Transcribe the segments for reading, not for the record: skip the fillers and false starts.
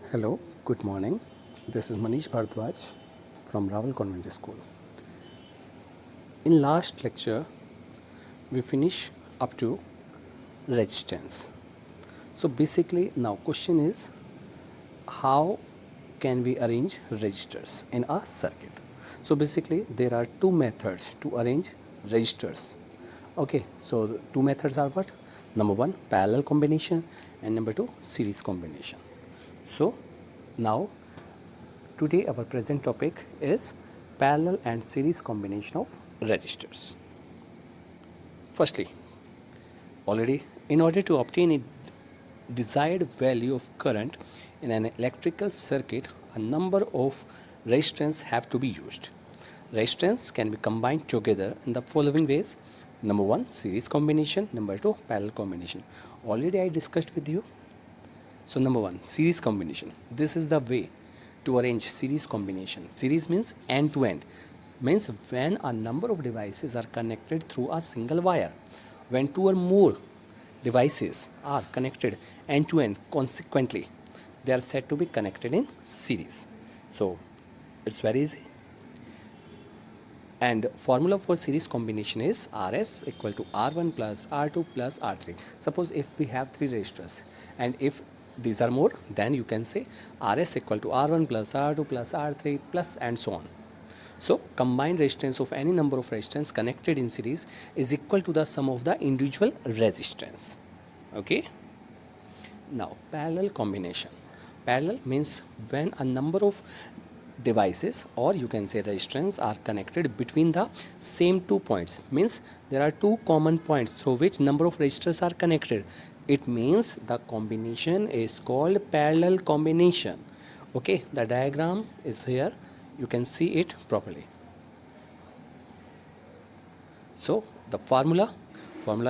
Hello, good morning. This is Manish Bhardwaj from Raval Convent School. In last lecture, we finish up to resistance. So basically, now question is how can we arrange resistors in a circuit? So basically, there are two methods to arrange resistors. Okay, so the two methods are what? Number one, parallel combination, and number two, series combination. So now today our present topic is parallel and series combination of resistors. Firstly, already in order to obtain a desired value of current in an electrical circuit, a number of resistors have to be used. Resistors can be combined together in the following ways. Number one, series combination. Number two, parallel combination. Already I discussed with you. So number one, series combination. This is the way to arrange series combination. Series means end to end. Means when a number of devices are connected through a single wire. When two or more devices are connected end to end, consequently, they are said to be connected in series. So it's very easy. And formula for series combination is Rs equal to R1 plus R2 plus R3. Suppose if we have three resistors, and if these are more, then you can say Rs equal to R1 plus R2 plus R3 plus and so on. So combined resistance of any number of resistors connected in series is equal to the sum of the individual resistance. Okay. Now parallel combination. Parallel means when a number of devices, or you can say resistors, are connected between the same 2 points. Means there are two common points through which number of resistors are connected. It means the combination is called parallel combination. Okay, the diagram is here, you can see it properly. So the formula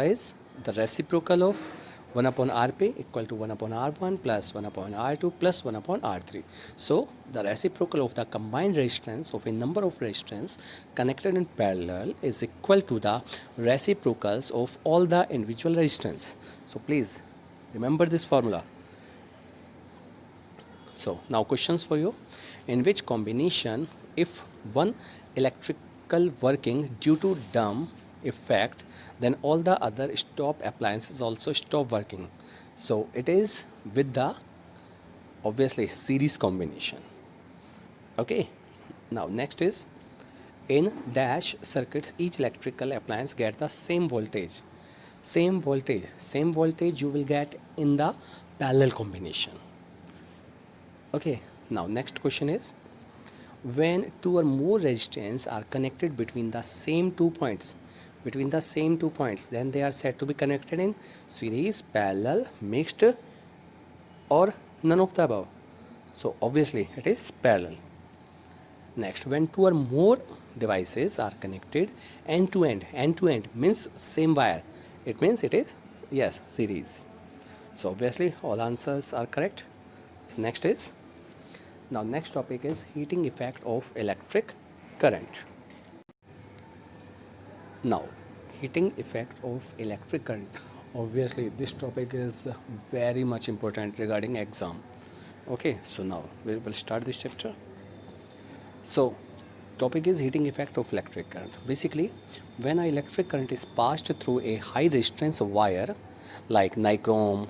is the reciprocal of 1 upon Rp equal to 1 upon R1 plus 1 upon R2 plus 1 upon R3. So the reciprocal of the combined resistance of a number of resistors connected in parallel is equal to the reciprocals of all the individual resistors. So please remember this formula. So now questions for you. In which combination, if one electrical working due to dumb effect, then all the other stop appliances also stop working? So it is with the obviously series combination. Okay. Now next is in dash circuits each electrical appliance get the same voltage. Same voltage you will get in the parallel combination. Okay, now next question is when two or more resistors are connected between the same 2 points, then they are said to be connected in series, parallel, mixed, or none of the above. So obviously it is parallel. Next, when two or more devices are connected end to end means same wire, it means it is, yes, series. So obviously all answers are correct. So next is, now next topic is heating effect of electric current. Now heating effect of electric current, obviously this topic is very much important regarding exam. Okay, so now we will start this chapter. So topic is heating effect of electric current. Basically when an electric current is passed through a high resistance wire like nichrome,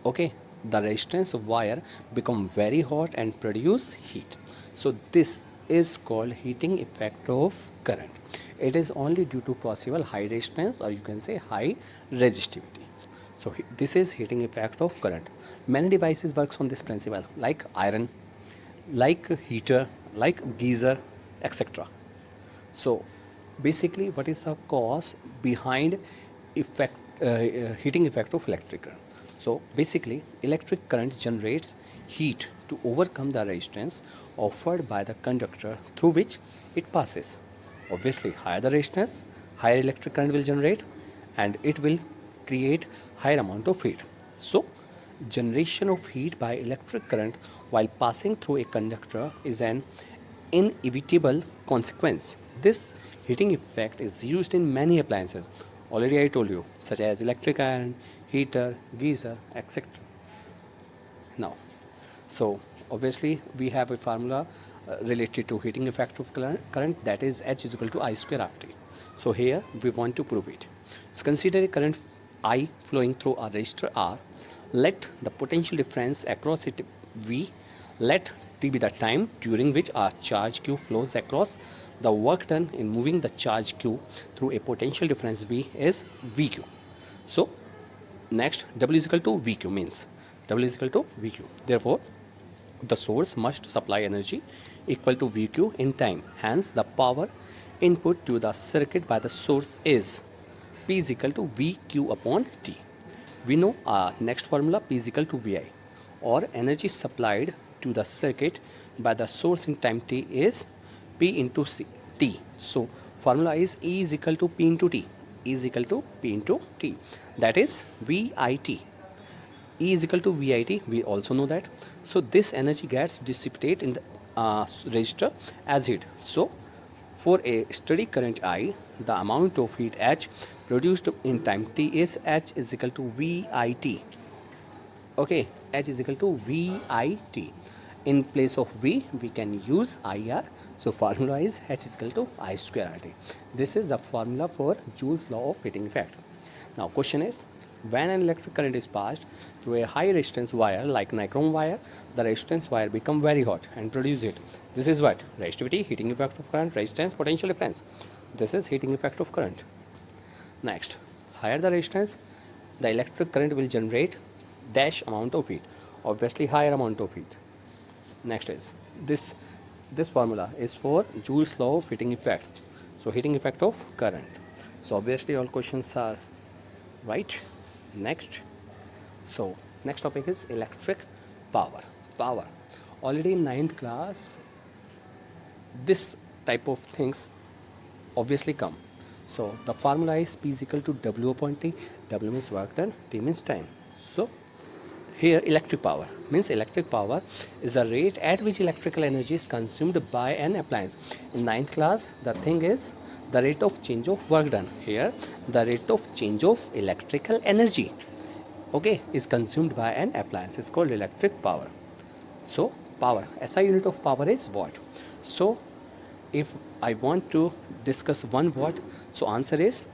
okay, the resistance of wire become very hot and produce heat. So this is called heating effect of current. It is only due to possible high resistance, or you can say high resistivity. So this is heating effect of current. Many devices works on this principle, like iron, like heater, like geyser, etc. So basically what is the cause behind effect heating effect of electric current? So basically electric current generates heat to overcome the resistance offered by the conductor through which it passes. Obviously higher the resistance, higher electric current will generate, and it will create higher amount of heat. So generation of heat by electric current while passing through a conductor is an inevitable consequence. This heating effect is used in many appliances. Already I told you, such as electric iron, heater, geyser, etc. Now, So obviously we have a formula related to heating effect of current, that is H is equal to I square RT. So here we want to prove it. So consider a current I flowing through a resistor R. Let the potential difference across it V. Let T be the time during which a charge Q flows across. The work done in moving the charge Q through a potential difference V is VQ. So next, W is equal to VQ means W is equal to VQ. Therefore, the source must supply energy equal to VQ in time. Hence, the power input to the circuit by the source is P is equal to VQ upon T. We know our next formula, P is equal to VI, or energy supplied to the circuit by the source in time T is P into T. So formula is E is equal to P into T. E is equal to P into T. That is VIT. E is equal to VIT, we also know that. So this energy gets dissipated in the resistor as heat. So for a steady current I, the amount of heat H produced in time T is H is equal to VIT. Okay, H is equal to VIT. In place of V, we can use IR. So formula is H is equal to I square RT. This is the formula for Joule's law of heating effect. Now question is, when an electric current is passed through a high resistance wire like nichrome wire, the resistance wire become very hot and produce heat. This is what? Resistivity, heating effect of current, resistance, potential difference. This is heating effect of current. Next, higher the resistance, the electric current will generate dash amount of heat. Obviously higher amount of heat. Next is this formula is for Joule's law of heating effect. So heating effect of current. So obviously all questions are right. Next, so next topic is electric power. Already in 9th class this type of things obviously come. So the formula is P is equal to W upon T. W means work done, T means time. So here electric power means electric power is the rate at which electrical energy is consumed by an appliance. In 9th class the thing is the rate of change of work done. Here the rate of change of electrical energy, okay, is consumed by an appliance. It's called electric power. So power, SI unit of power is watt. So if I want to discuss 1 watt, so answer is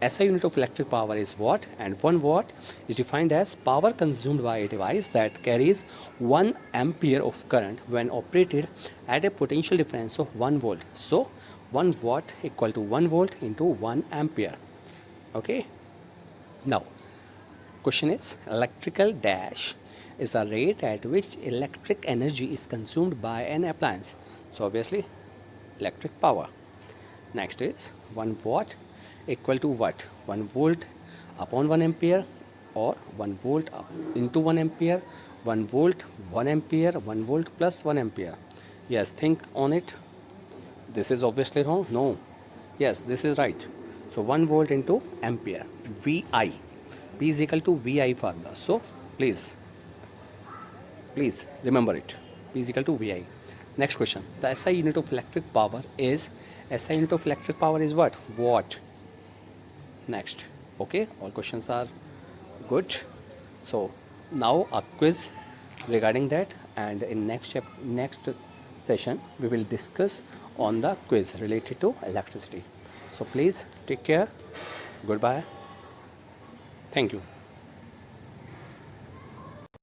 SI unit of electric power is watt, and 1 watt is defined as power consumed by a device that carries 1 ampere of current when operated at a potential difference of 1 volt. So 1 watt equal to 1 volt into 1 ampere. Okay. Now question is, electrical dash is the rate at which electric energy is consumed by an appliance. So obviously electric power. Next is 1 watt equal to what? 1 volt upon 1 ampere, or 1 volt into 1 ampere, 1 volt 1 ampere, 1 volt plus 1 ampere. Yes, think on it. This is obviously wrong. No. Yes, this is right. So 1 volt into ampere, VI. P is equal to VI formula. So please remember it. P is equal to VI. Next question. The SI unit of electric power is what? Watt. Next. Okay, all questions are good. So now a quiz regarding that, and in next session we will discuss on the quiz related to electricity. So please take care. Goodbye. Thank you.